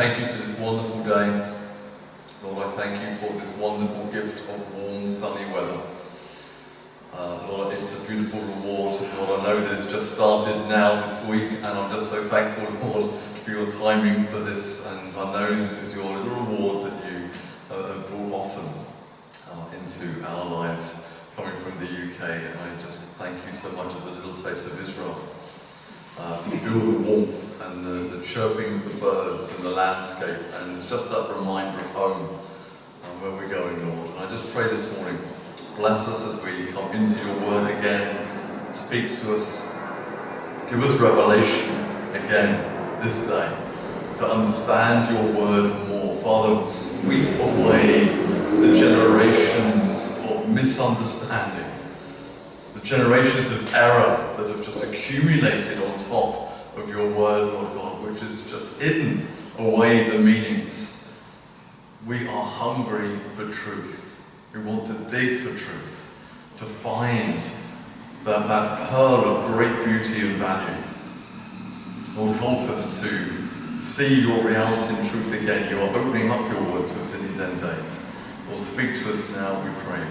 thank you for this wonderful day. Lord, I thank you for this wonderful gift of warm, sunny weather. Lord, it's a beautiful reward. Lord, I know that it's just started now this week, and I'm just so thankful, Lord, for your timing for this, and I know this is your little reward that you have brought often into our lives, coming from the UK, and I just thank you so much as a little taste of Israel. To feel the warmth and the chirping of the birds and the landscape, and it's just that reminder of home and where we're going, Lord. And I just pray this morning, bless us as we come into your word again, speak to us, give us revelation again this day to understand your word more. Father, sweep away the generations of misunderstanding, the generations of error that have just accumulated on top of your word, Lord God, which has just hidden away the meanings. We are hungry for truth. We want to dig for truth, to find that pearl of great beauty and value. Lord, help us to see your reality and truth again. You are opening up your word to us in these end days. Lord, speak to us now, we pray.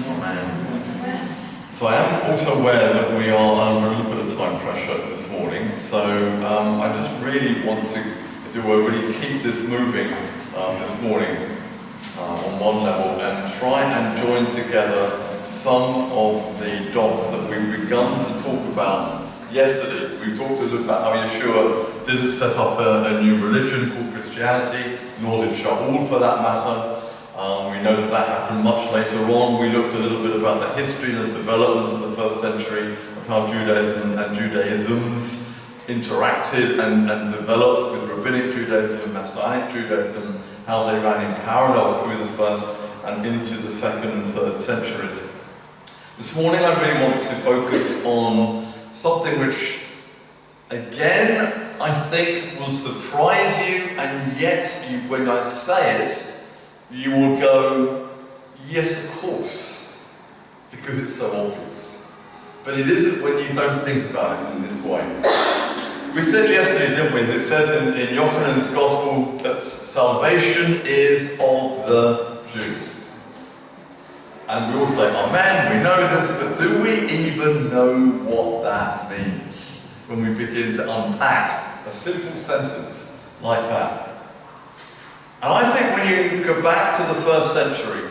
Amen. So I am also aware that we are under a little bit of time pressure this morning, so I just really want to, as it were, really keep this moving this morning on one level and try and join together some of the dots that we've begun to talk about yesterday. We talked a little about how Yeshua didn't set up a new religion called Christianity, nor did Shaul for that matter. We know that happened much later on. We looked a little bit about the history and the development of the first century, of how Judaism and Judaisms interacted and developed with Rabbinic Judaism and Messianic Judaism, how they ran in parallel through the first and into the second and third centuries. This morning I really want to focus on something which, again, I think will surprise you, and yet when I say it, you will go, yes, of course, because it's so obvious. But it isn't when you don't think about it in this way. We said yesterday, didn't we, that it says in Yochanan's Gospel that salvation is of the Jews. And we all say, amen, we know this, but do we even know what that means when we begin to unpack a simple sentence like that? And I think when you go back to the first century,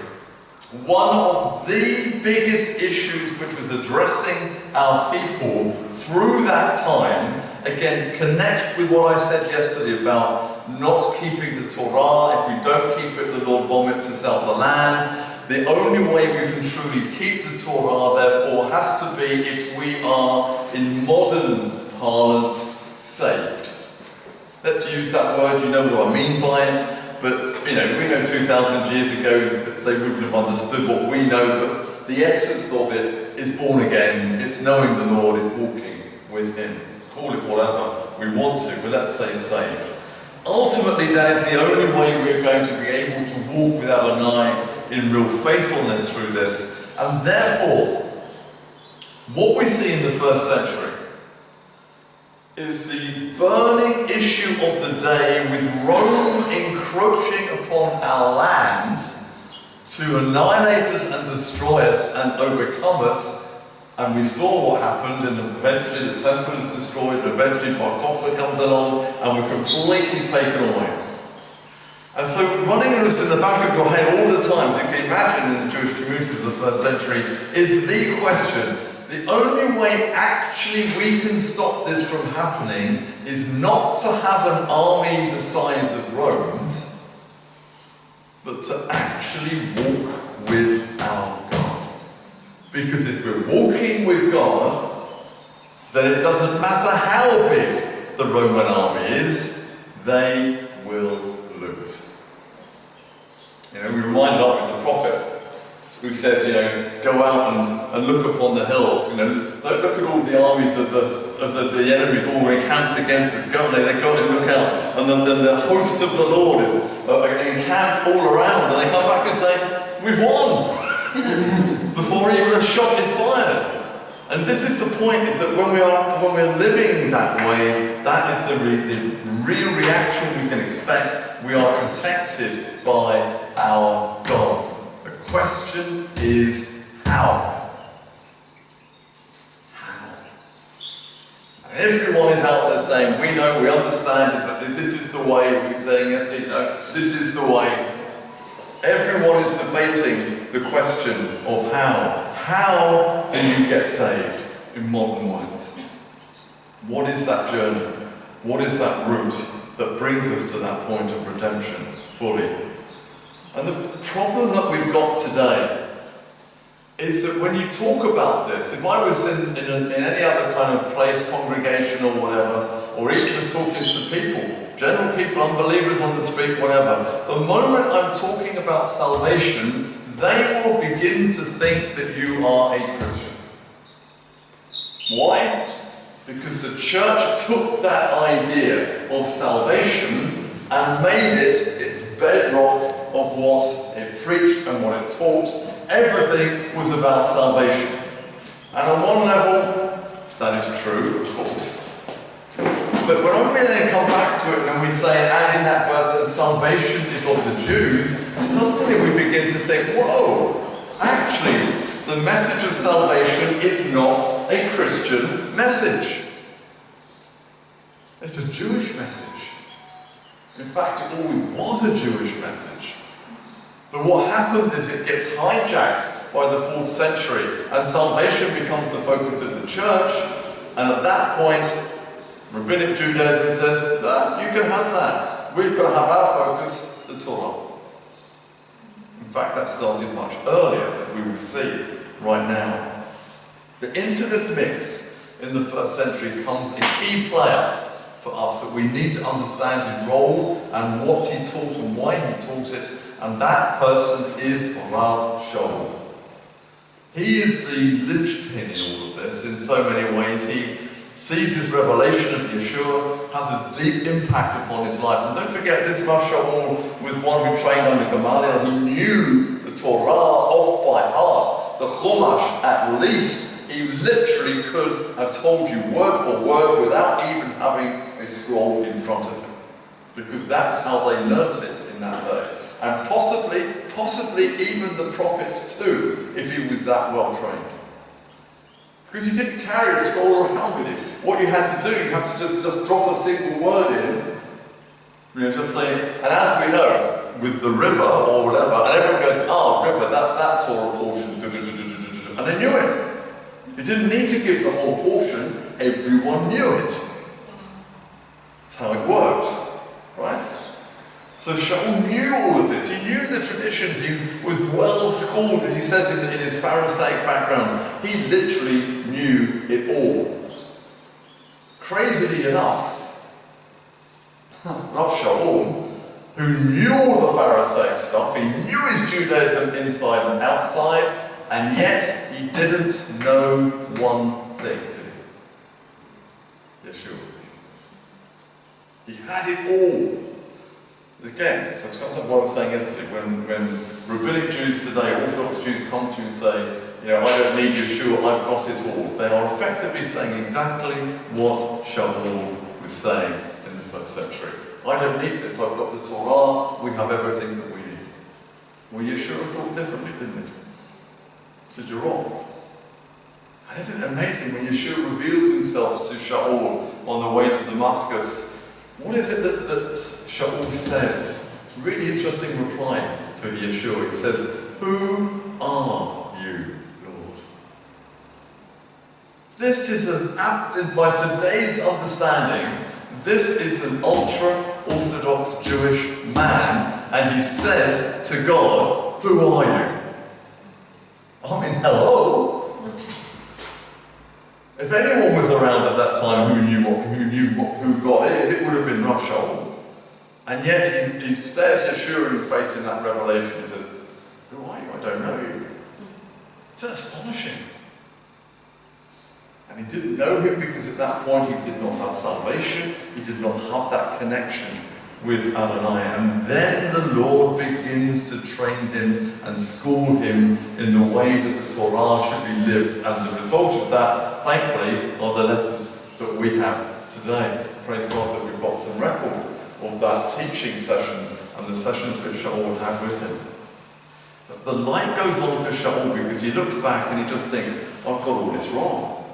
one of the biggest issues which was addressing our people through that time, again, connect with what I said yesterday about not keeping the Torah. If we don't keep it, the Lord vomits us out the land. The only way we can truly keep the Torah, therefore, has to be if we are, in modern parlance, saved. Let's use that word, you know what I mean by it. But, we know 2,000 years ago that they wouldn't have understood what we know, but the essence of it is born again. It's knowing the Lord, it's walking with Him. Call it whatever we want to, but let's say saved. Ultimately, that is the only way we're going to be able to walk without an eye in real faithfulness through this. And therefore, what we see in the first century is the burning issue of the day, with Rome encroaching upon our land to annihilate us and destroy us and overcome us. And we saw what happened, and eventually the temple is destroyed, and eventually Bar Kokhba comes along, and we're completely taken away. And so running us in the back of your head all the time, as you can imagine in the Jewish communities of the first century, is the question. The only way actually we can stop this from happening is not to have an army the size of Rome's, but to actually walk with our God. Because if we're walking with God, then it doesn't matter how big the Roman army is, they will lose. We reminded of the prophet who says, go out and look upon the hills. Don't look at all the armies of the enemies all encamped against us. Go and look out. And then the host of the Lord is encamped all around. And they come back and say, we've won! Before even a shot is fired. And this is the point, is that when we're living that way, that is the real reaction we can expect. We are protected by our God. The question is how? How? And everyone is out there saying, we know, we understand, this is the way. We're saying yesterday, no, this is the way. Everyone is debating the question of how. How do you get saved in modern words? What is that journey? What is that route that brings us to that point of redemption fully? And the problem that we've got today is that when you talk about this, if I was in any other kind of place, congregation or whatever, or even just talking to people, general people, unbelievers on the street, whatever, the moment I'm talking about salvation, they will begin to think that you are a Christian. Why? Because the church took that idea of salvation and made it its bedrock of what it preached and what it taught. Everything was about salvation. And on one level, that is true, of course. But when we then come back to it and we say, and in that verse, that salvation is of the Jews, suddenly we begin to think, whoa, actually, the message of salvation is not a Christian message. It's a Jewish message. In fact, it always was a Jewish message. But what happened is it gets hijacked by the 4th century, and salvation becomes the focus of the church, and at that point, Rabbinic Judaism says, no, you can have that. We've got to have our focus, the Torah. In fact, that started much earlier, as we will see right now. But into this mix, in the 1st century, comes a key player for us that we need to understand his role and what he taught and why he taught it, and that person is Rav Shaul. He is the linchpin in all of this in so many ways. He sees his revelation of Yeshua, has a deep impact upon his life. And don't forget, this Rav Shaul was one who trained under Gamaliel. He knew the Torah off by heart, the Chumash at least. He literally could have told you word for word without even having a scroll in front of him. Because that's how they learnt it in that day. And possibly even the prophets too, if he was that well trained. Because you didn't carry a scroll around with you. What you had to do, you had to just drop a single word in. Just saying, and as we know, with the river or whatever, and everyone goes, river, that's that Torah portion, and they knew it. You didn't need to give the whole portion, everyone knew it. That's how it worked, right? So Shaul knew all of this. He knew the traditions. He was well schooled, as he says in his Pharisaic background. He literally knew it all. Crazily enough, Rav Shaul, who knew all the Pharisaic stuff, he knew his Judaism inside and outside, and yet he didn't know one thing, did he? Yeshua. He had it all. Again, so it's got something what I was saying yesterday, when rabbinic Jews today, Orthodox Jews come to you and say, I don't need Yeshua, I've got it all. They are effectively saying exactly what Shaul was saying in the 1st century. I don't need this, I've got the Torah, we have everything that we need. Well, Yeshua thought differently, didn't it? He said, you're wrong. And isn't it amazing when Yeshua reveals himself to Shaul on the way to Damascus? What is it that Shaul says? It's a really interesting reply to Yeshua. He says, who are you, Lord? This is by today's understanding, this is an ultra-Orthodox Jewish man, and he says to God, who are you? I mean, hello? If anyone was around at that time who knew who God is, it would have been Rav Shaul. And yet he stares Yeshua in the face in that revelation and says, who are you? I don't know you. It's astonishing. And he didn't know him because at that point he did not have salvation. He did not have that connection. with Adonai. And then the Lord begins to train him and school him in the way that the Torah should be lived. And the result of that, thankfully, are the letters that we have today. Praise God that we've got some record of that teaching session and the sessions that Shaul had with him. But the light goes on for Shaul because he looks back and he just thinks, I've got all this wrong.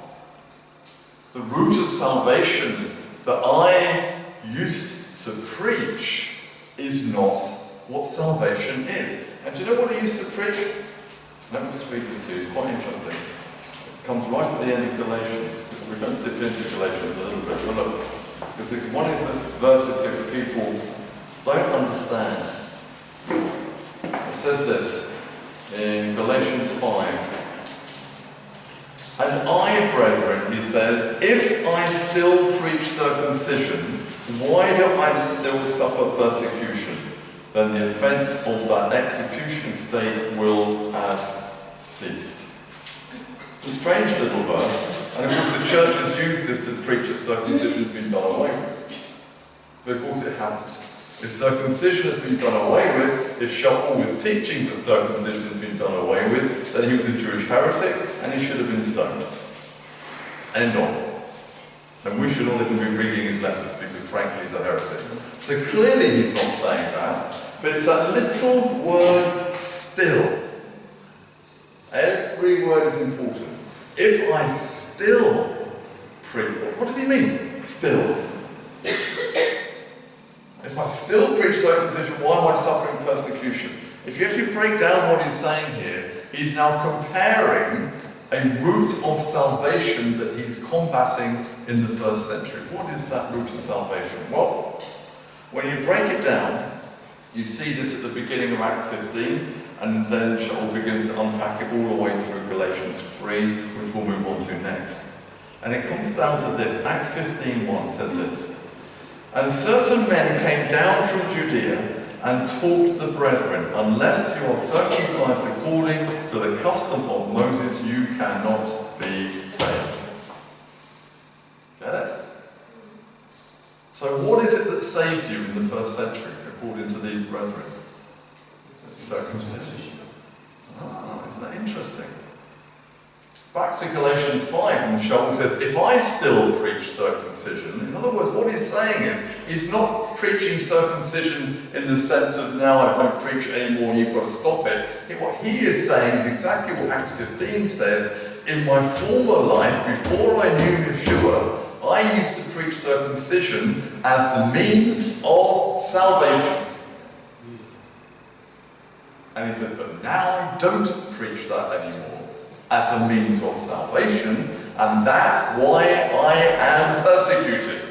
The root of salvation that I used to preach is not what salvation is. And do you know what he used to preach? Let me just read this to you, it's quite interesting. It comes right at the end of Galatians, because we're going to dip into Galatians a little bit. But look, because one of the verses here that people don't understand. It says this in Galatians 5. And I, brethren, he says, if I still preach circumcision, why do I still suffer persecution? Then the offence of that execution state will have ceased. It's a strange little verse, and of course the church has used this to preach that circumcision has been done away with. But of course it hasn't. If circumcision has been done away with, if Shaul was teaching that circumcision has been done away with, then he was a Jewish heretic and he should have been stoned. End of. And we should not even be reading his letters because frankly he's a heretic. So clearly he's not saying that, but it's that little word still. Every word is important. If I still preach, what does he mean? Still. If I still preach circumcision, why am I suffering persecution? If you actually break down what he's saying here, he's now comparing a root of salvation that he's combating in the first century. What is that root of salvation? Well, when you break it down, you see this at the beginning of Acts 15, and then Shaul begins to unpack it all the way through Galatians 3, which we'll move on to next. And it comes down to this. Acts 15:1 says this. And certain men came down from Judea and taught the brethren, unless you are circumcised according to the custom of Moses, you cannot be saved. Get it? So what is it that saved you in the first century, according to these brethren? Circumcision. Isn't that interesting? Back to Galatians 5, and Shaul says, if I still preach circumcision, in other words, what he's saying is, he's not preaching circumcision in the sense of now I don't preach it anymore and you've got to stop it. What he is saying is exactly what Acts 15 says. In my former life, before I knew Yeshua, I used to preach circumcision as the means of salvation. And he said, but now I don't preach that anymore as a means of salvation, and that's why I am persecuted.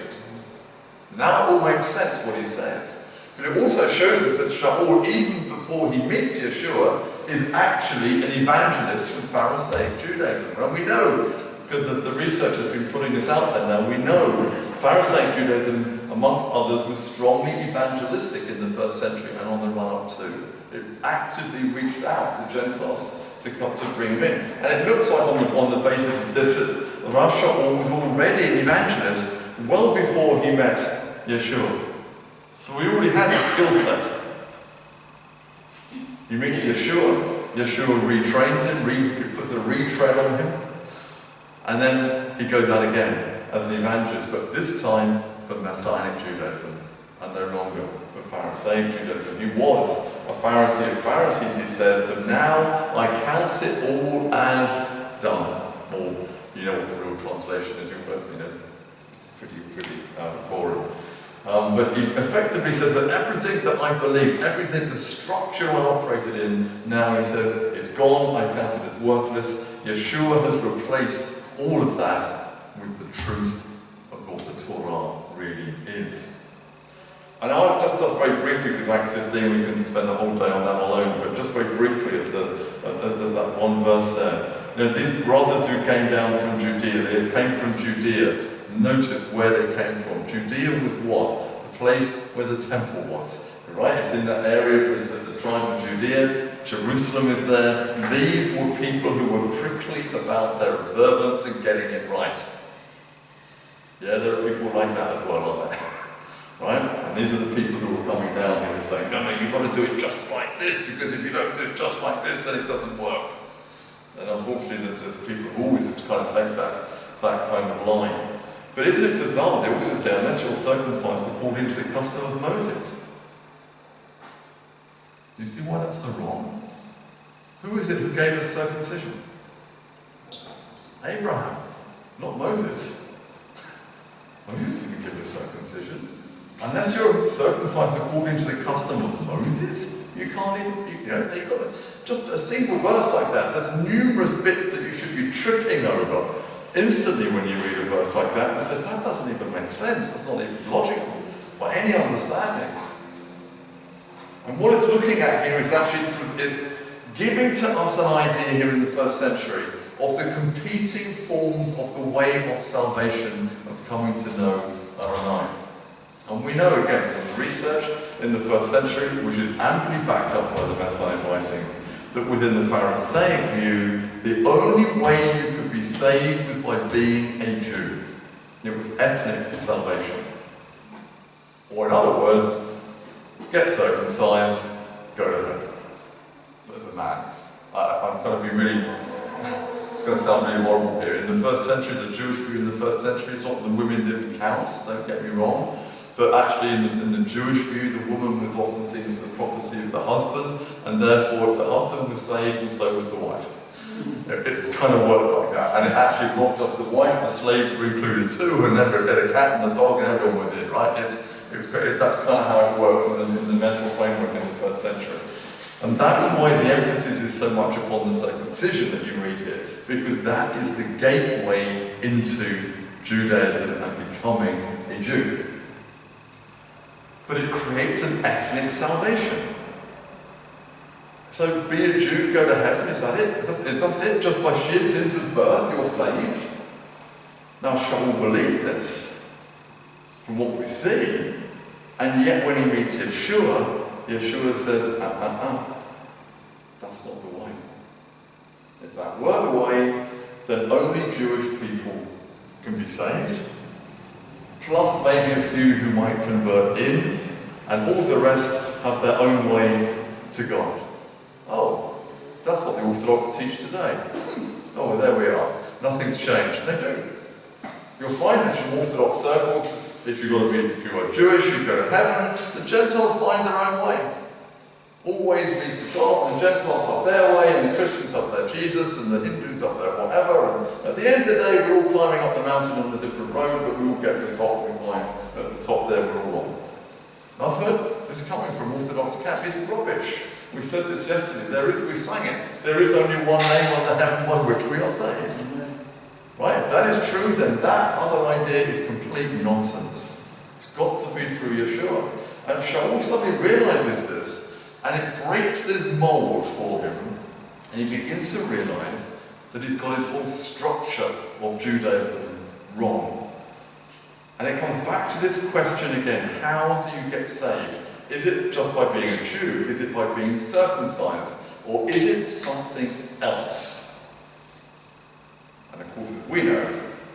Now it all makes sense what he says. But it also shows us that Shaul, even before he meets Yeshua, is actually an evangelist from Pharisaic Judaism. And we know, because the research has been putting this out there now, we know Pharisaic Judaism, amongst others, was strongly evangelistic in the first century and on the run-up too. It actively reached out to Gentiles to come to bring him in. And it looks like on the basis of this that Rav Shaul was already an evangelist well before he met Yeshua. So he already had the skill set. He meets Yeshua, Yeshua retrains him, puts a retread on him, and then he goes out again as an evangelist, but this time for Messianic Judaism and no longer for Pharisaic Judaism. He was a Pharisee of Pharisees, he says, but now I count it all as done. Or, you know what the real translation is, you both, it's pretty boring. But he effectively says that everything that I believe, everything, the structure I operated in, now he says, it's gone, I count it as worthless. Yeshua has replaced all of that with the truth of what the Torah really is. And I'll just very briefly, because Acts 15, we can spend the whole day on that alone, but just very briefly at that one verse there. These brothers who came down from Judea, they came from Judea. Notice where they came from. Judea was what? The place where the temple was. Right? It's in that area of the tribe of Judea. Jerusalem is there. These were people who were prickly about their observance and getting it right. Yeah, there are people like that as well, aren't there? right? And these are the people who are coming down here and saying, no, you've got to do it just like this, because if you don't do it just like this, then it doesn't work. And unfortunately, there's people who always kind of take that kind of line. But isn't it bizarre? They also say, unless you're circumcised according to the custom of Moses. Do you see why that's so wrong? Who is it who gave us circumcision? Abraham, not Moses. Moses didn't give us circumcision. Unless you're circumcised according to the custom of Moses, you can't even, you've got just a single verse like that. There's numerous bits that you should be tripping over instantly when you read a verse like that that says that doesn't even make sense. That's not even logical by any understanding. And what it's looking at here is actually giving to us an idea here in the first century of the competing forms of the way of salvation, of coming to know Adonai. And we know again from the research in the first century, which is amply backed up by the Messianic writings, that within the Pharisaic view, the only way you could be saved was by being a Jew. It was ethnic salvation. Or in other words, get circumcised, go to heaven. As a man. I'm going to be really, it's going to sound really horrible here. In the first century, the Jewish view in the first century, it's not that the women didn't count, don't get me wrong. But actually in the Jewish view, the woman was often seen as the property of the husband, and therefore if the husband was saved, and so was the wife. It kind of worked like that. And it actually not just the wife, the slaves were included too, and every bit of cat and the dog and everyone was in, right? That's kind of how it worked in the mental framework in the first century. And that's why the emphasis is so much upon the circumcision that you read here, because that is the gateway into Judaism and becoming a Jew. But it creates an ethnic salvation. So be a Jew, go to heaven, is that it? Is that it? Just by sheer dint of birth you're saved? Now Shaul believed this, from what we see, and yet when he meets Yeshua says, that's not the way. If that were the way, then only Jewish people can be saved, plus maybe a few who might convert in, and all the rest have their own way to God. Oh, that's what the Orthodox teach today. Oh, well, there we are. Nothing's changed. They do. You'll find this from Orthodox circles. If you are Jewish, you go to heaven. The Gentiles find their own way. Always lead to God, and the Gentiles have their way, and the Christians have their Jesus, and the Hindus have their whatever. And at the end of the day, we're all climbing up the mountain on a different road, but we all get to the top, and we find at the top there we're all on. I've heard this coming from Orthodox camp. It's rubbish. We said this yesterday. We sang it. There is only one name under heaven by which we are saved. Right? If that is true, then that other idea is complete nonsense. It's got to be through Yeshua. And Shaul suddenly realizes this, and it breaks this mold for him, and he begins to realize that he's got his whole structure of Judaism wrong. And it comes back to this question again: how do you get saved? Is it just by being a Jew? Is it by being circumcised? Or is it something else? And of course, as we know,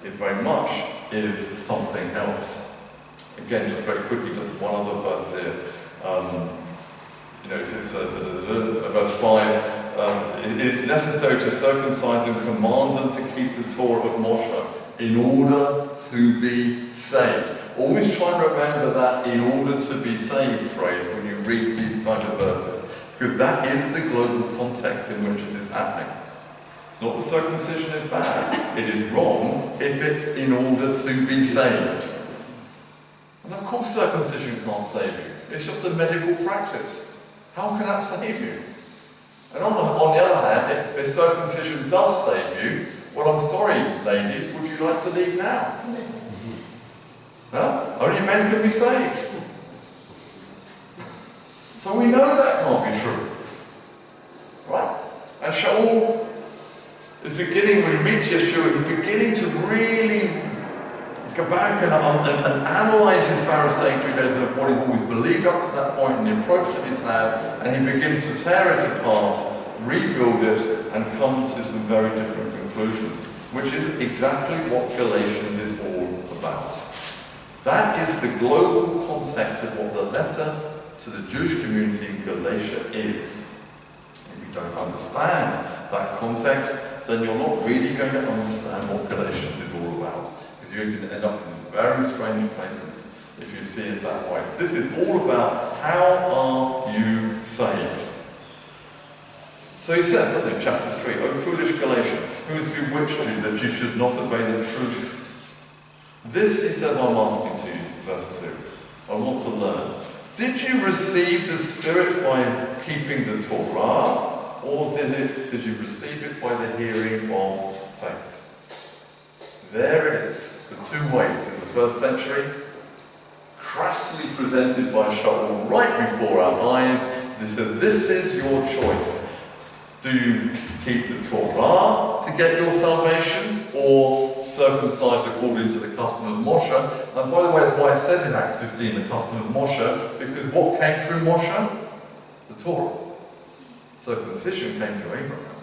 it very much is something else. Again, just very quickly, just one other verse here. It's verse 5. It is necessary to circumcise and command them to keep the Torah of Moshe in order to be saved. Always try and remember that "in order to be saved" phrase when you read these kind of verses, because that is the global context in which this is happening. It's not that circumcision is bad. It is wrong if it's in order to be saved. And of course circumcision can't save you. It's just a medical practice. How can that save you? And on the other hand, if circumcision does save you, well, I'm sorry, ladies, would you like to leave now? Huh? Only men can be saved. So we know that can't be true. Right? And Shaul is beginning, when he meets Yeshua, he's beginning to really go back and analyse his Pharisaic Judaism of what he's always believed up to that point and the approach that he's had, and he begins to tear it apart, rebuild it, and come to some very different conclusions, which is exactly what Galatians is all about. That is the global context of what the letter to the Jewish community in Galatia is. If you don't understand that context, then you're not really going to understand what Galatians is all about, because you're going to end up in very strange places if you see it that way. This is all about how are you saved. So he says, doesn't he, chapter 3, O foolish Galatians, who has bewitched you that you should not obey the truth? This, he says, I'm asking to you, verse 2. I want to learn. Did you receive the Spirit by keeping the Torah, or did you receive it by the hearing of faith? There it is, the two ways in the first century, crassly presented by Sheldrake right before our eyes. This says, this is your choice. Do you keep the Torah to get your salvation, or circumcise according to the custom of Moshe? And by the way, that's why it says in Acts 15, the custom of Moshe, because what came through Moshe? The Torah. Circumcision came through Abraham,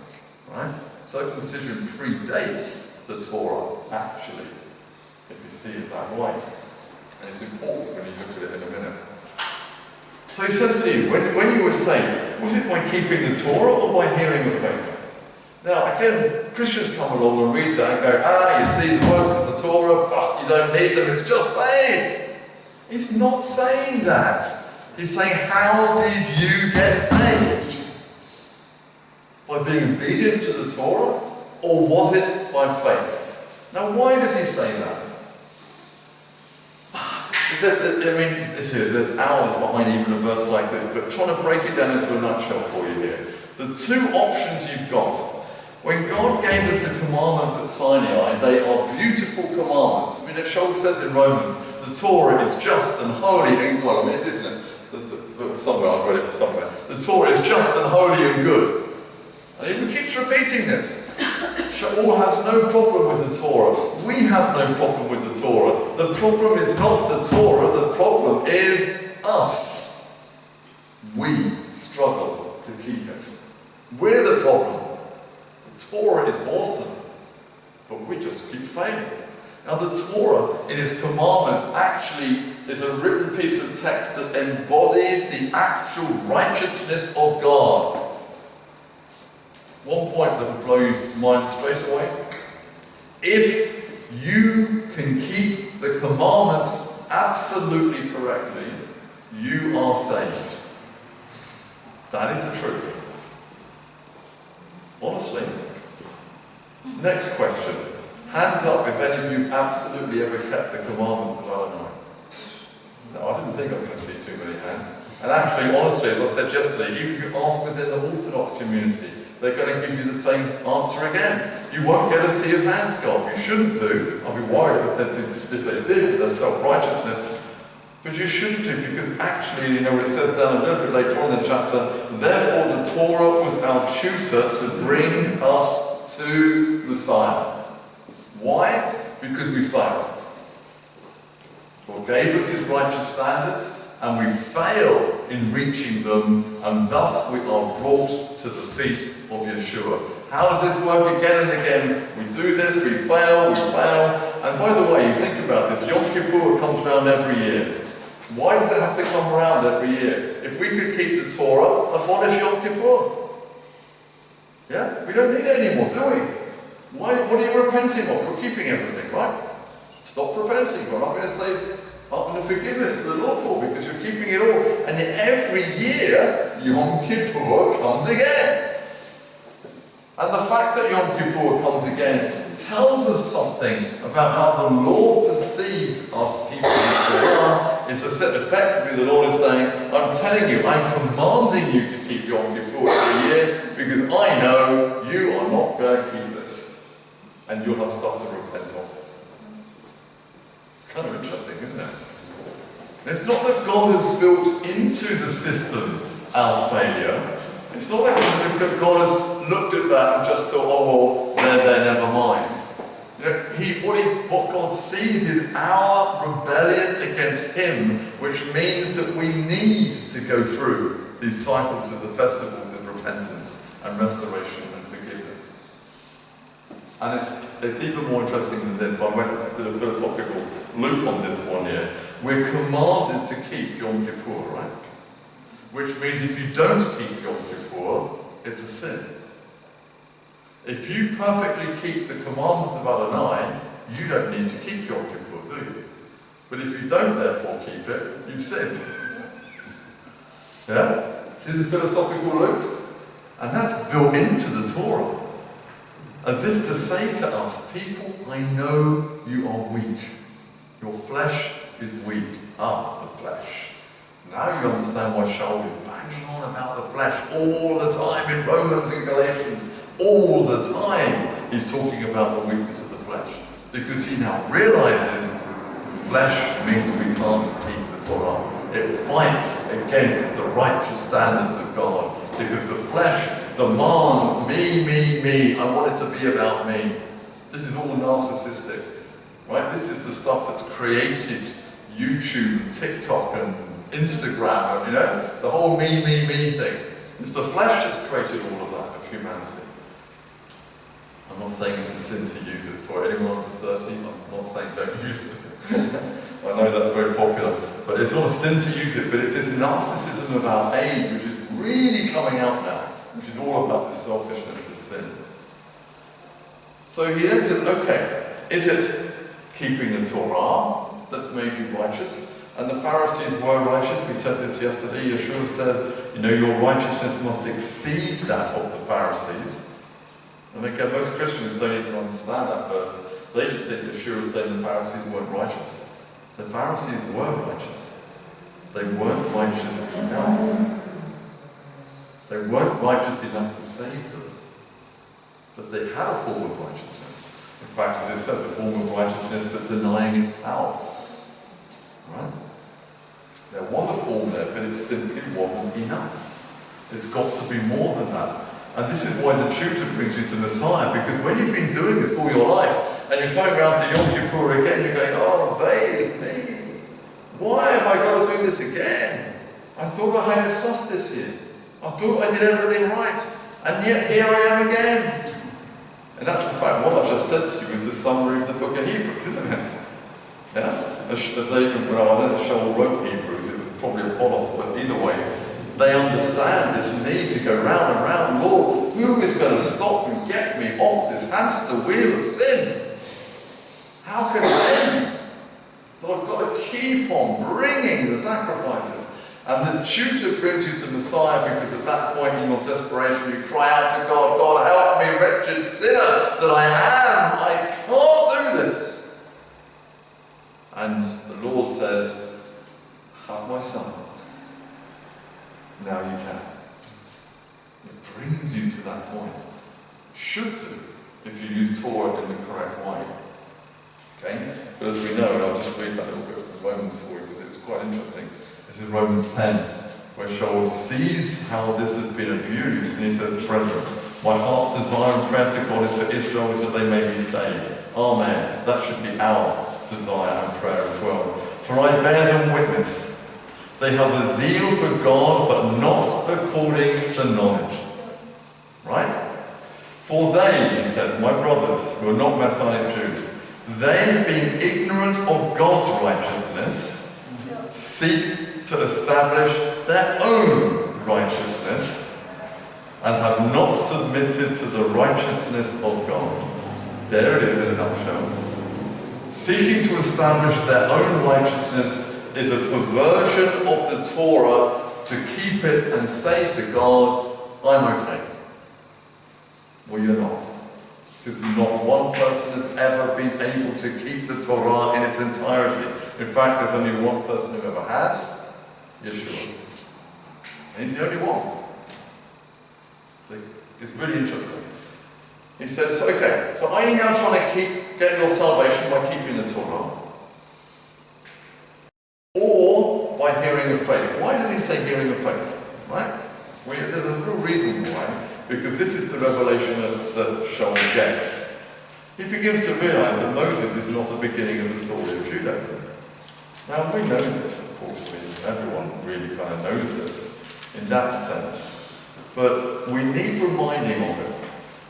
right? Circumcision predates the Torah, actually, if you see it that way. And it's important when you look at it in a minute. So he says to you, when you were saved, was it by keeping the Torah or by hearing of faith? Now, again, Christians come along and read that and go, you see the works of the Torah, but you don't need them, it's just faith. He's not saying that. He's saying, how did you get saved? By being obedient to the Torah, or was it by faith? Now, why does he say that? There's hours behind even a verse like this, but trying to break it down into a nutshell for you here. The two options you've got. When God gave us the commandments at Sinai, they are beautiful commandments. I mean, if Sheldrake says in Romans, the Torah is just and holy and well, I mean, it's, isn't it? Somewhere I've read it somewhere. The Torah is just and holy and good. And he keeps repeating this. Shaul has no problem with the Torah. We have no problem with the Torah. The problem is not the Torah, the problem is us. We struggle to keep it. We're the problem. The Torah is awesome, but we just keep failing. Now the Torah, in its commandments, actually is a written piece of text that embodies the actual righteousness of God. One point that will blow your mind straight away. If you can keep the commandments absolutely correctly, you are saved. That is the truth. Honestly. Next question. Hands up if any of you have absolutely ever kept the commandments of Adonai. No, I didn't think I was going to see too many hands. And actually, honestly, as I said yesterday, even if you ask within the Orthodox community, they're going to give you the same answer again. You won't get a sea of hands go up. You shouldn't do. I'll be worried if they did, their self-righteousness. But you shouldn't do, because actually, you know what it says down a little bit later on in the chapter, therefore the Torah was our tutor to bring us to Messiah. Why? Because we failed. God gave us his righteous standards, and we fail in reaching them, and thus we are brought to the feet of Yeshua. How does this work again and again? We do this, we fail, and by the way, you think about this, Yom Kippur comes around every year. Why does it have to come around every year? If we could keep the Torah, abolish Yom Kippur. Yeah? We don't need it anymore, do we? Why? What are you repenting of? We're keeping everything, right? Stop repenting. We're not going to say the forgiveness to the Lord for, because you're keeping it all. And yet every year, Yom Kippur comes again. And the fact that Yom Kippur comes again tells us something about how the Lord perceives us keeping the Torah. It's effectively the Lord is saying, I'm telling you, I'm commanding you to keep Yom Kippur every year, because I know you are not going to keep this. And you'll have stuff to repent of. Kind of interesting, isn't it? It's not that God has built into the system our failure. It's not that God has looked at that and just thought, oh, well, there, never mind. You know, what God sees is our rebellion against him, which means that we need to go through these cycles of the festivals of repentance and restoration and forgiveness. And it's even more interesting than this. I did a philosophical loop on this one year. We're commanded to keep Yom Kippur, right? Which means if you don't keep Yom Kippur, it's a sin. If you perfectly keep the commandments of Adonai, you don't need to keep Yom Kippur, do you? But if you don't therefore keep it, you've sinned. Yeah? See the philosophical loop? And that's built into the Torah. As if to say to us, people, I know you are weak. Your flesh is weak. The flesh. Now you understand why Shaul is banging on about the flesh all the time in Romans and Galatians. All the time he's talking about the weakness of the flesh. Because he now realizes the flesh means we can't keep the Torah. It fights against the righteous standards of God. Because the flesh demands me. I want it to be about me. This is all narcissistic. Right? This is the stuff that's created YouTube, TikTok, and Instagram, and the whole me thing. It's the flesh that's created all of that, of humanity. I'm not saying it's a sin to use it. Sorry, anyone under 30, I'm not saying don't use it. I know that's very popular. But it's not a sin to use it, but it's this narcissism of our age, which is really coming out now, which is all about this selfishness, this sin. So he then says, okay, is it keeping the Torah that's made you righteous? And the Pharisees were righteous. We said this yesterday. Yeshua said, your righteousness must exceed that of the Pharisees. And again, most Christians don't even understand that verse. They just think Yeshua was saying the Pharisees weren't righteous. The Pharisees were righteous. They weren't righteous enough. They weren't righteous enough to save them. But they had a form of righteousness. In fact, as it says, a form of righteousness, but denying its power. Right? There was a form there, but it simply wasn't enough. There's got to be more than that. And this is why the tutor brings you to Messiah, because when you've been doing this all your life, and you're coming around to Yom Kippur again, you're going, oh, bathe me. Why have I got to do this again? I thought I had it sussed this year. I thought I did everything right. And yet here I am again. In actual fact, what I've just said to you is the summary of the book of Hebrews, isn't it? Yeah? I don't know if Shaul wrote Hebrews, it was probably Apollos, but either way, they understand this need to go round and round. Lord, who is going to stop and get me off this hamster wheel of sin? How can it end? That I've got to keep on bringing the sacrifices. And the tutor brings you to Messiah because at that point in your desperation you cry out to God, God help me, wretched sinner that I am. I can't do this. And the Lord says, have my son. Now you can. It brings you to that point. Should do, if you use Torah in the correct way. Okay? But as we know, and I'll just read that little bit from Romans for you because it's quite interesting. This is Romans 10, where Shaul sees how this has been abused, and he says, brethren, my heart's desire and prayer to God is for Israel is that they may be saved. Amen. That should be our desire and prayer as well. For I bear them witness. They have a zeal for God, but not according to knowledge. Right? For they, he says, my brothers, who are not Messianic Jews, they, being ignorant of God's righteousness, seek to establish their own righteousness and have not submitted to the righteousness of God. There it is in a nutshell. Seeking to establish their own righteousness is a perversion of the Torah to keep it and say to God, I'm okay. Well, you're not. Because not one person has ever been able to keep the Torah in its entirety. In fact, there's only one person who ever has, Yeshua. And he's the only one. So it's really interesting. He says, okay, so are you now trying to get your salvation by keeping the Torah? Or by hearing of faith? Why does he say hearing of faith? Right? Well, there's a real reason why. Because this is the revelation that Shaul gets. He begins to realize that Moses is not the beginning of the story of Judaism. Now, we know this, of course. Everyone really kind of knows this in that sense. But we need reminding of it.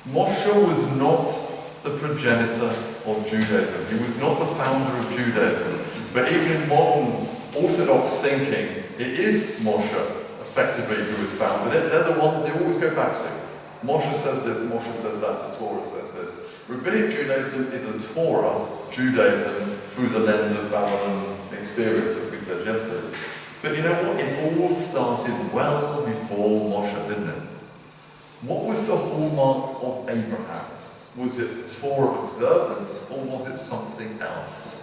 Moshe was not the progenitor of Judaism. He was not the founder of Judaism. But even in modern Orthodox thinking, it is Moshe, effectively, who has founded it. They're the ones they always go back to. Moshe says this, Moshe says that, the Torah says this. Rabbinic Judaism is a Torah Judaism through the lens of Babylon experience, as we said yesterday. But you know what? It all started well before Moshe, didn't it? What was the hallmark of Abraham? Was it Torah observance, or was it something else?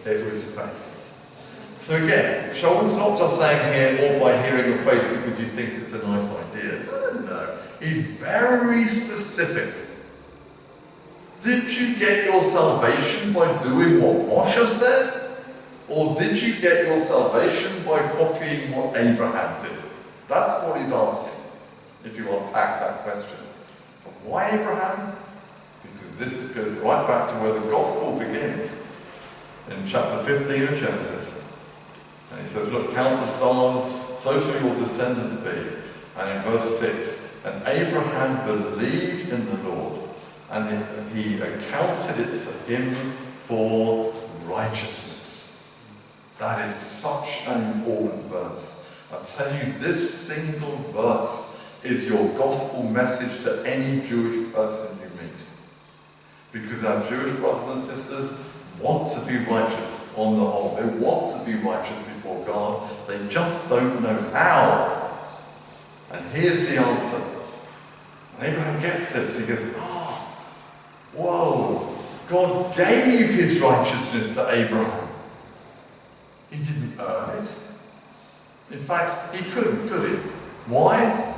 It was faith. So again, Shaul's not just saying here, all by hearing of faith because he thinks it's a nice idea. No. He's very specific. Did you get your salvation by doing what Moshe said? Or did you get your salvation by copying what Abraham did? That's what he's asking, if you unpack that question. But why Abraham? Because this goes right back to where the gospel begins. In chapter 15 of Genesis. And he says, look, count the stars, so shall your descendants be. And in verse 6, and Abraham believed in the Lord, and he accounted it to him for righteousness. That is such an important verse. I tell you, this single verse is your gospel message to any Jewish person you meet. Because our Jewish brothers and sisters want to be righteous on the whole. They want to be righteous before God. They just don't know how. And here's the answer. And Abraham gets this. He goes, whoa, God gave his righteousness to Abraham. He didn't earn it. In fact, he couldn't, could he? Why?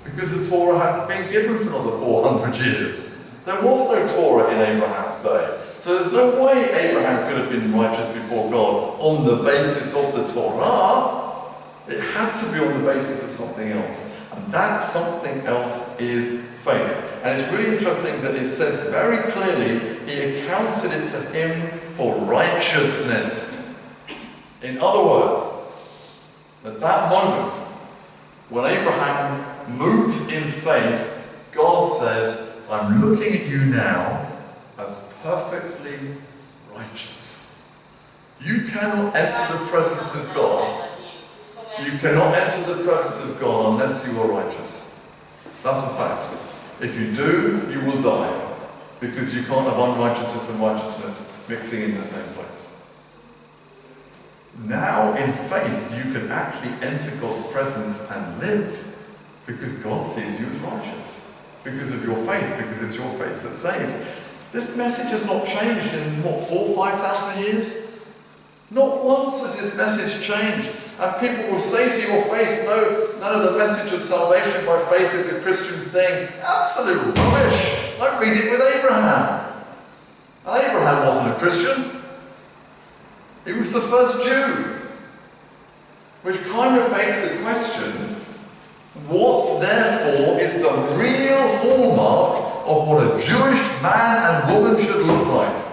Because the Torah hadn't been given for another 400 years. There was no Torah in Abraham's day. So there's no way Abraham could have been righteous before God on the basis of the Torah. It had to be on the basis of something else. And that something else is faith. And it's really interesting that it says very clearly, he accounted it to him for righteousness. In other words, at that moment, when Abraham moves in faith, God says, I'm looking at you now as perfectly righteous. You cannot enter the presence of God. You cannot enter the presence of God unless you are righteous. That's a fact. If you do, you will die. Because you can't have unrighteousness and righteousness mixing in the same place. Now, in faith, you can actually enter God's presence and live. Because God sees you as righteous. Because of your faith, because it's your faith that saves. This message has not changed in, 4,000 or 5,000 years? Not once has this message changed. And people will say to your face, no, none of the message of salvation by faith is a Christian thing. Absolute rubbish. I read it with Abraham. And Abraham wasn't a Christian. He was the first Jew. Which kind of begs the question, what, therefore, is the real hallmark of what a Jewish man and woman should look like?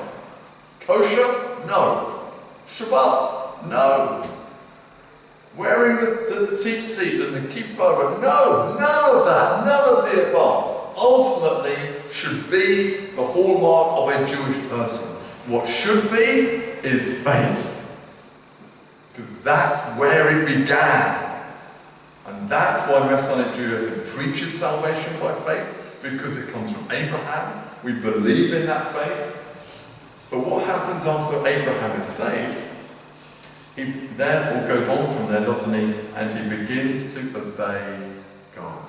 Kosher? No. Shabbat? No. Wearing the tzitzit and the kippah? No. None of that. None of the above. Ultimately, should be the hallmark of a Jewish person. What should be is faith. Because that's where it began. And that's why Messianic Judaism preaches salvation by faith, because it comes from Abraham. We believe in that faith. But what happens after Abraham is saved? He therefore goes on from there, doesn't he? And he begins to obey God.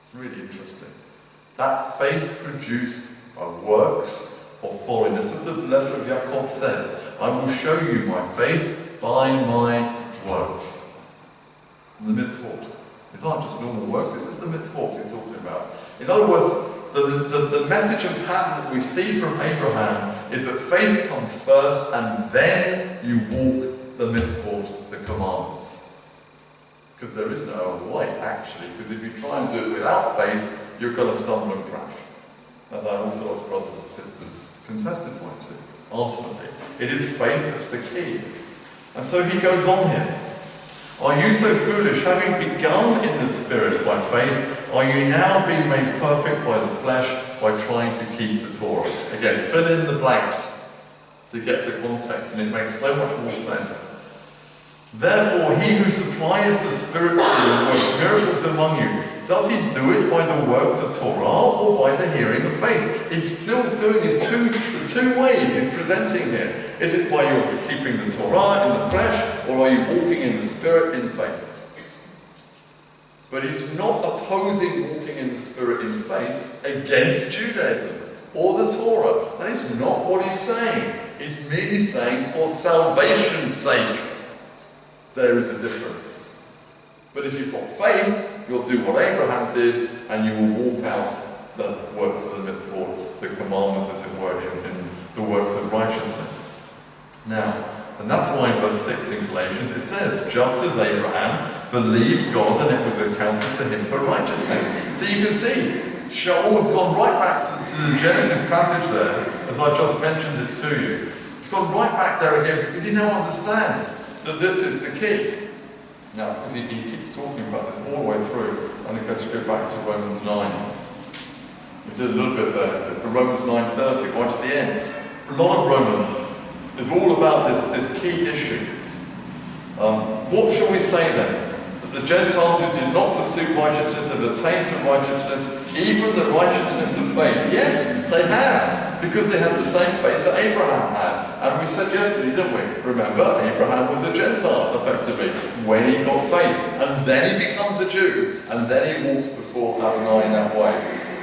It's really interesting. That faith produced by works of following. Just as the letter of Yaakov says, I will show you my faith by my works. The mitzvot. It's not just normal works, it's just the mitzvot he's talking about. In other words, the message and pattern that we see from Abraham is that faith comes first and then you walk the mitzvot, the commandments. Because there is no other way, actually. Because if you try and do it without faith, you're going to stumble and crash. As our Orthodox brothers and sisters can testify to, ultimately. It is faith that's the key. And so he goes on here. Are you so foolish, having begun in the Spirit by faith, are you now being made perfect by the flesh by trying to keep the Torah? Again, fill in the blanks to get the context, and it makes so much more sense. Therefore, he who supplies the Spirit to you and works miracles among you, does he do it by the works of Torah or by the hearing of faith? He's still doing the two ways he's presenting here. Is it by your keeping the Torah in the flesh, or are you walking in the Spirit in faith? But he's not opposing walking in the Spirit in faith against Judaism or the Torah. That is not what he's saying. He's merely saying for salvation's sake, there is a difference. But if you've got faith, you'll do what Abraham did, and you will walk out the works of the mitzvah, the commandments, as it were, in the works of righteousness. Now, and that's why in verse 6 in Galatians it says, just as Abraham believed God and it was accounted to him for righteousness. So you can see, Shaul has gone right back to the Genesis passage there, as I just mentioned it to you. It's gone right back there again, because he now understands that this is the key. Now, because he keeps talking about this all the way through, I'm going to go back to Romans 9. We did a little bit there, but Romans 9:30, right at the end. A lot of Romans is all about this key issue. What shall we say then? That the Gentiles who did not pursue righteousness have attained to righteousness, even the righteousness of faith. Yes, they have, because they had the same faith that Abraham had. And we said yesterday, didn't we? Remember, Abraham was a Gentile, effectively, when he got faith. And then he becomes a Jew. And then he walks before Adonai in that way.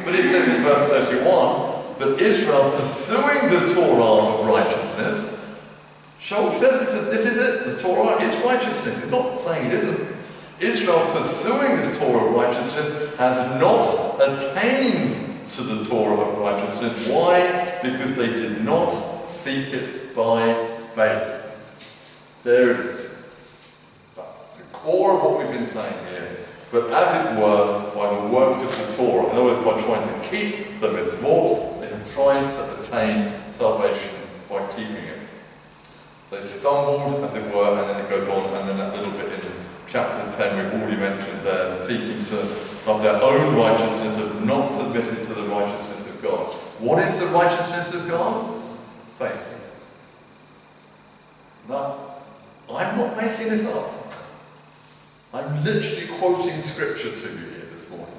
But it says in verse 31, but Israel pursuing the Torah of righteousness, Shaul says this is it. The Torah is righteousness. He's not saying it isn't. Israel pursuing this Torah of righteousness has not attained to the Torah of righteousness. Why? Because they did not seek it by faith. There it is. That's the core of what we've been saying here. But as it were, by the works of the Torah, in other words, by trying to keep the mitzvot, they have tried to attain salvation by keeping it. They stumbled, as it were, and then it goes on, and then that little bit in chapter 10 we've already mentioned there, seeking to of their own righteousness, have not submitted to the righteousness of God. What is the righteousness of God? Faith. Now, I'm not making this up. I'm literally quoting scripture to you here this morning.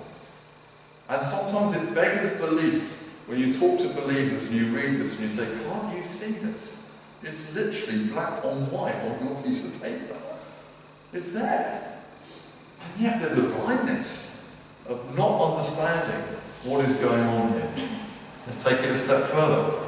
And sometimes it beggars belief when you talk to believers and you read this and you say, can't you see this? It's literally black on white on your piece of paper. It's there. And yet there's a blindness of not understanding what is going on here. Let's take it a step further.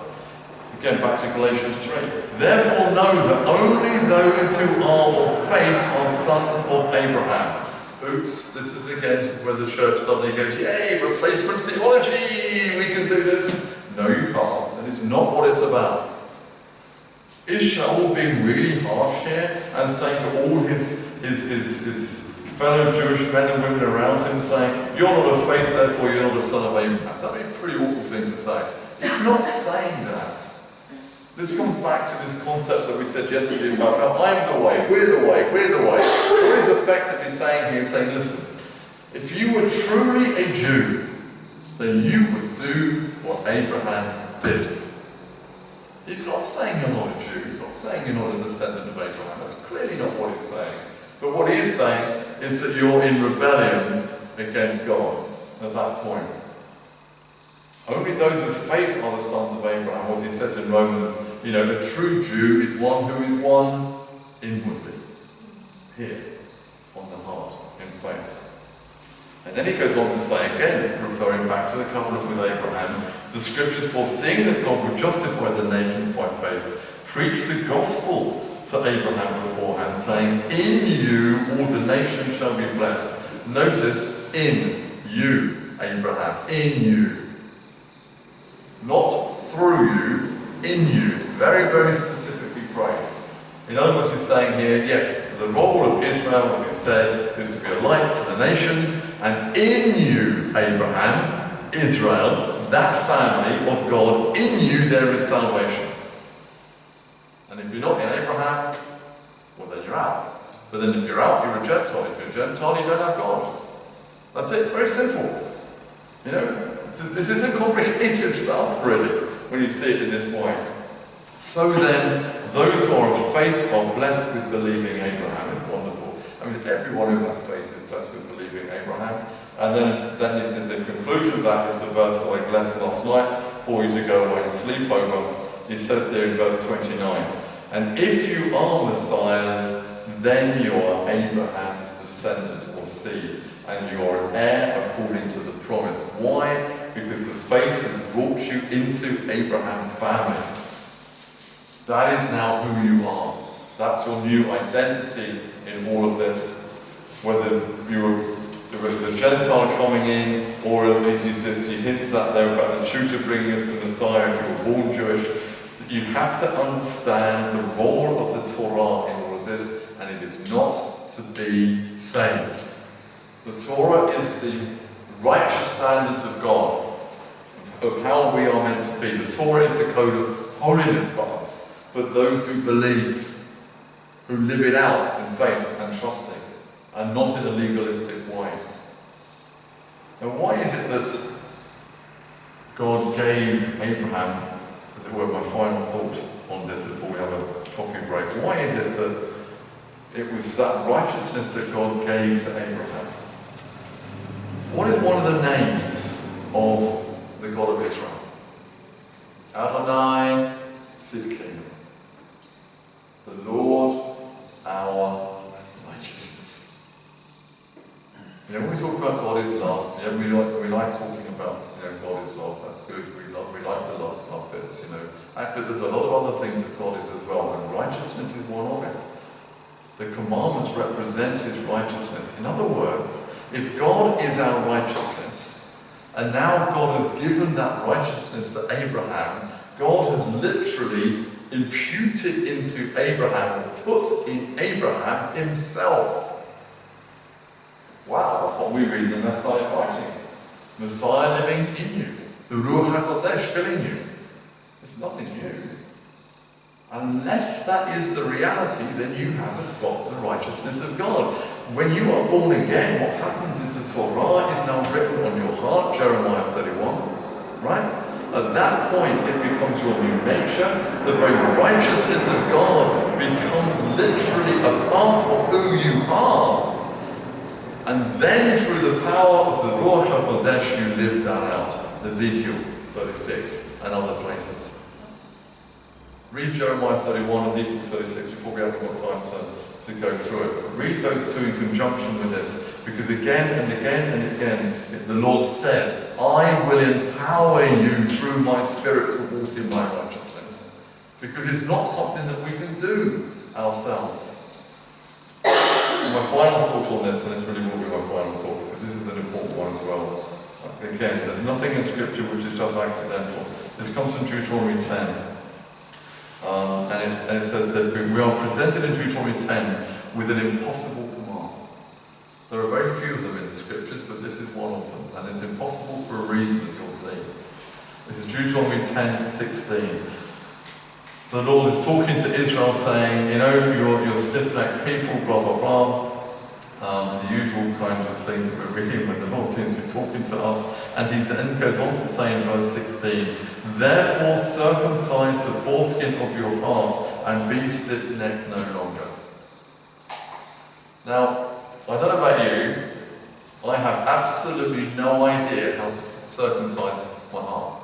Again, back to Galatians 3. Therefore know that only those who are of faith are sons of Abraham. Oops, this is again where the church suddenly goes, yay, replacement theology, we can do this. No, you can't. That is not what it's about. Is Shaul being really harsh here and saying to all his fellow Jewish men and women around him, saying, you're not of faith, therefore you're not a son of Abraham? That would be a pretty awful thing to say. He's not saying that. This comes back to this concept that we said yesterday about, no, I'm the way, we're the way, we're the way. What he's effectively saying here is saying, listen, if you were truly a Jew, then you would do what Abraham did. He's not saying you're not a Jew, he's not saying you're not a descendant of Abraham. That's clearly not what he's saying. But what he is saying is that you're in rebellion against God at that point. Only those of faith are the sons of Abraham. What he says in Romans, a true Jew is one who is one inwardly, here, on the heart, in faith. And then he goes on to say again, referring back to the covenant with Abraham, the scriptures foreseeing that God would justify the nations by faith, preach the gospel to Abraham beforehand, saying, in you all the nations shall be blessed. Notice, in you, Abraham, in you. Not through you, in you. It's very, very specifically phrased. In other words, he's saying here, yes, the role of Israel, as we said, is to be a light to the nations, and in you, Abraham, Israel, that family of God, in you there is salvation. And if you're not in Abraham, well then you're out. But then if you're out, you're a Gentile. If you're a Gentile, you don't have God. That's it, it's very simple. You know, this isn't complicated stuff, really, when you see it in this way. So then, those who are of faith are blessed with believing Abraham. It's wonderful. I mean, everyone who has faith is blessed with believing Abraham. And then the conclusion of that is the verse that I left last night for you to go away and sleep over. He says there in verse 29, and if you are Messiahs, then you are Abraham's descendant or seed, and you are an heir according to the promise. Why? Because the faith has brought you into Abraham's family. That is now who you are. That's your new identity in all of this. Whether there was a Gentile coming in, or at least he hints that there about the tutor bringing us to Messiah if you were born Jewish. You have to understand the role of the Torah in all of this, and it is not to be saved. The Torah is the righteous standards of God, of how we are meant to be. The Torah is the code of holiness for us, for those who believe, who live it out in faith and trusting, and not in a legalistic way. Now, why is it that God gave Abraham, as it were, my final thought on this before we have a coffee break, why is it that it was that righteousness that God gave to Abraham? What is one of the names of the God of Israel? Adonai Tzidkenu, the Lord our righteousness. You know, when we talk about God is love, you know, we like talking about, you know, God is love. That's good. We like the love bits. You know, but there's a lot of other things that God is as well, and righteousness is one of it. The commandments represent His righteousness. In other words, if God is our righteousness, and now God has given that righteousness to Abraham, God has literally imputed into Abraham, put in Abraham himself. Wow, that's what we read in the Messianic writings. Messiah living in you. The Ruach HaKodesh filling you. It's nothing new. Unless that is the reality, then you haven't got the righteousness of God. When you are born again, what happens is the Torah is now written on your heart, Jeremiah 31, right? At that point, it becomes your new nature. The very righteousness of God becomes literally a part of who you are. And then through the power of the Ruach HaKodesh, you live that out. Ezekiel 36 and other places. Read Jeremiah 31, Ezekiel 36. We probably haven't got time to go through it. But read those two in conjunction with this. Because again and again and again, if the Lord says, I will empower you through my Spirit to walk in my righteousness. Because it's not something that we can do ourselves. My final thought on this, and this really will be my final thought, because this is an important one as well. Again, there's nothing in Scripture which is just accidental. This comes from Deuteronomy 10. And it says that we are presented in Deuteronomy 10 with an impossible command. There are very few of them in the Scriptures, but this is one of them. And it's impossible for a reason, as you'll see. This is Deuteronomy 10:16. The Lord is talking to Israel saying, you know, you're stiff-necked people, blah, blah, blah. The usual kind of things that we're reading when the Lord seems to be talking to us. And he then goes on to say in verse 16, therefore circumcise the foreskin of your heart and be stiff-necked no longer. Now, I don't know about you, I have absolutely no idea how to circumcise my heart.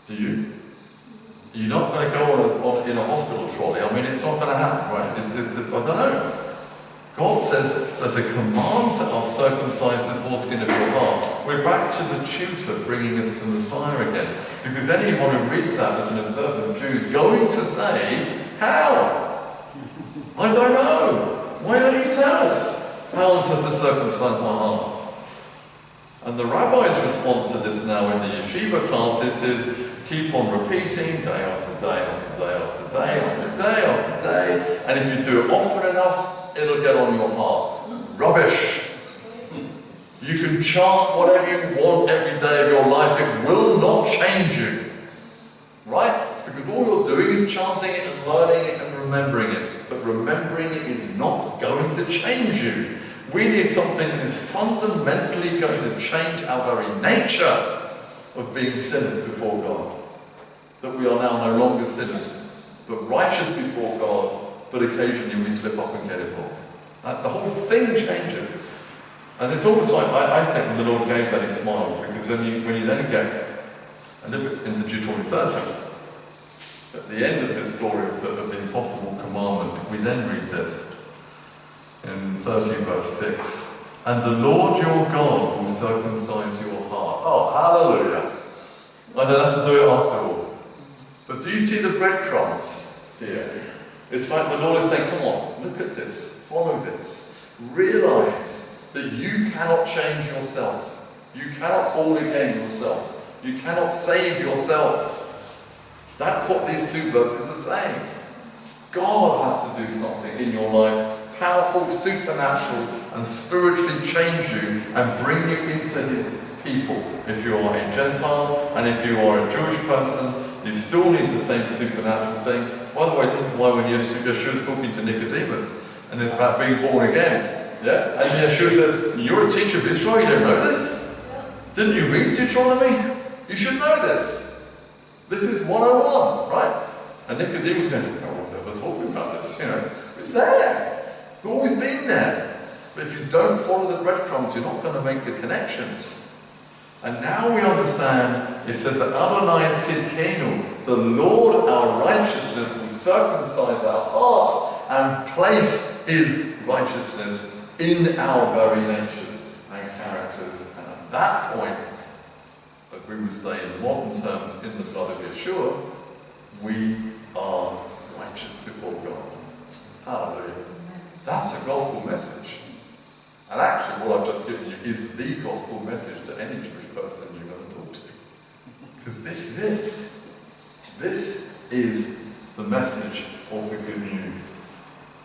Do you? You're not going to go in a hospital trolley. I mean, it's not going to happen, right? I don't know. God says, so it's a command to us, circumcise the foreskin of your heart. We're back to the tutor bringing us to Messiah again. Because anyone who reads that as an observant Jew is going to say, how? I don't know. Why don't you tell us how I'm supposed to circumcise my heart? And the rabbi's response to this now in the yeshiva classes is, keep on repeating day after day after day after day after day after day, and if you do it often enough, it'll get on your heart. Rubbish! You can chant whatever you want every day of your life, it will not change you. Right? Because all you're doing is chanting it and learning it and remembering it. But remembering it is not going to change you. We need something that is fundamentally going to change our very nature of being sinners before God. That we are now no longer sinners, but righteous before God, but occasionally we slip up and get it wrong. The whole thing changes. And it's almost like, I think when the Lord gave that, he smiled, because when you then get a little bit into Deuteronomy 30, at the end of this story of the impossible commandment, we then read this in 30 verse 6. And the Lord your God will circumcise your heart. Oh, hallelujah. I don't have to do it after all. But do you see the breadcrumbs here? It's like the Lord is saying, come on, look at this, follow this. Realize that you cannot change yourself. You cannot born again yourself. You cannot save yourself. That's what these two verses are saying. God has to do something in your life, powerful, supernatural, and spiritually change you and bring you into his people. If you are a Gentile and if you are a Jewish person, you still need the same supernatural thing. By the way, this is why when Yeshua is talking to Nicodemus and about being born again, yeah, and Yeshua says, you're a teacher of Israel, you don't know this? Didn't you read Deuteronomy? You should know this. This is 101, right? And Nicodemus is going, no one's ever talking about this, It's there. It's always been there. But if you don't follow the breadcrumbs, you're not going to make the connections. And now we understand, it says that Adonai Tzidkenu, the Lord our righteousness, will circumcise our hearts and place his righteousness in our very natures and characters. And at that point, as we would say in modern terms, in the blood of Yeshua, we are righteous before God. Hallelujah. That's a gospel message. And actually what I've just given you is the gospel message to any Jewish person you're going to talk to. Because this is it. This is the message of the good news.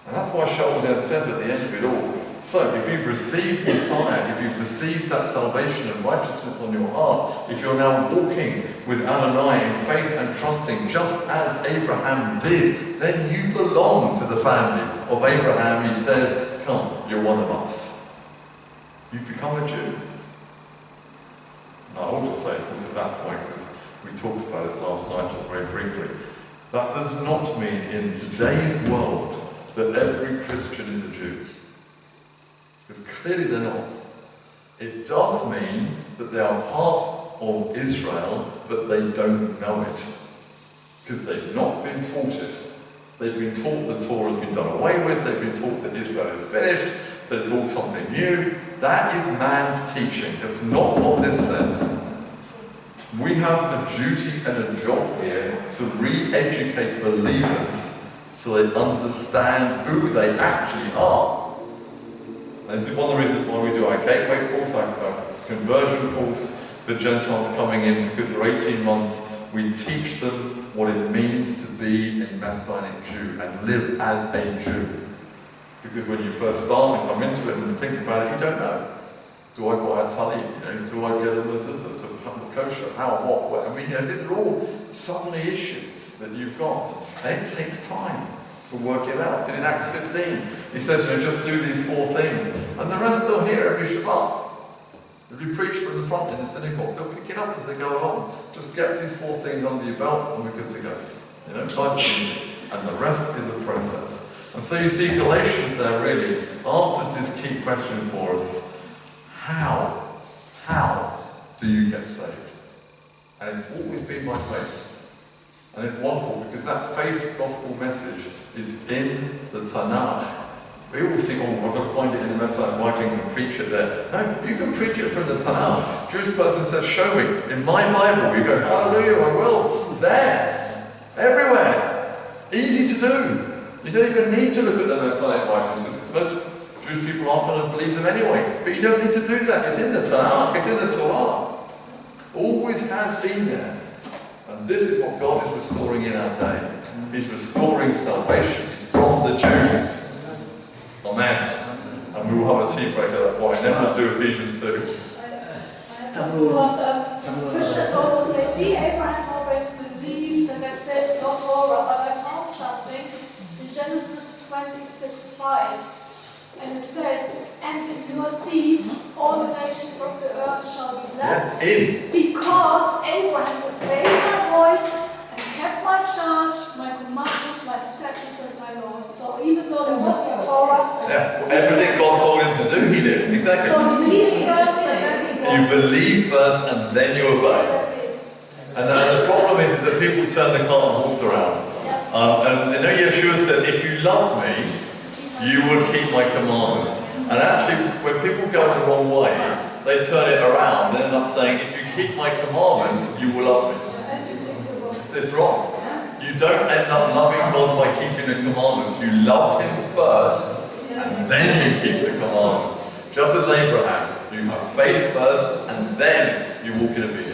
And that's why Sheldrake says at the end of it all, so if you've received Messiah, if you've received that salvation and righteousness on your heart, if you're now walking with Adonai in faith and trusting just as Abraham did, then you belong to the family of Abraham. He says, come, you're one of us. You've become a Jew. I'll just say, of course, at that point, because we talked about it last night just very briefly, that does not mean in today's world that every Christian is a Jew. Because clearly they're not. It does mean that they are part of Israel, but they don't know it. Because they've not been taught it. They've been taught the Torah has been done away with, they've been taught that Israel is finished, that it's all something new. That is man's teaching. That's not what this says. We have a duty and a job here to re-educate believers so they understand who they actually are. And this is one of the reasons why we do our gateway course, our conversion course for Gentiles coming in, because for 18 months we teach them what it means to be a Messianic Jew and live as a Jew. Because when you first start and come into it and think about it, you don't know. Do I buy a talit? Do I get a mezuzah? Do I have a kosher? How, what? I mean, these are all suddenly issues that you've got. And it takes time to work it out. In Acts 15, he says, just do these 4 things. And the rest they'll hear every Shabbat. If you preach from the front in the synagogue, they'll pick it up as they go along. Just get these 4 things under your belt and we're good to go. Nice and easy. And the rest is a process. And so you see Galatians there really answers this key question for us. How do you get saved? And it's always been by faith. And it's wonderful because that faith gospel message is in the Tanakh. We always think, I've got to find it in the Messianic writings and preach it there. No, you can preach it from the Tanakh. Jewish person says, show me. In my Bible, you go, hallelujah, I will. It's there. Everywhere. Easy to do. You don't even need to look at the Messianic writings because most Jewish people aren't going to believe them anyway. But you don't need to do that. It's in the Tanakh. It's in the Torah. Always has been there. And this is what God is restoring in our day. He's restoring salvation. It's from the Jews. Amen. And we will have a tea break at that point. And then we'll do Ephesians 2. Christians also say, see, Abraham always believed, and that says no Torah, but I found something in Genesis 26:5, and it says, and in your seed all the nations of the earth shall be blessed. In. Because Abraham obeyed my voice and kept my charge, my commandments, my statutes, and my laws. So even though there was no Torah, Yeah, everything God told him to do, he did. Exactly. so he believed first and then he You believe first and then you obey. And the problem is that people turn the cart and horse around. And you know, Yeshua said, if you love me, you will keep my commandments. And actually, when people go the wrong way, they turn it around and end up saying, if you keep my commandments, you will love me. It's wrong. You don't end up loving God by keeping the commandments. You love him first, and then you keep the commandments. Just as Abraham, you have faith first, and then you walk in obedience.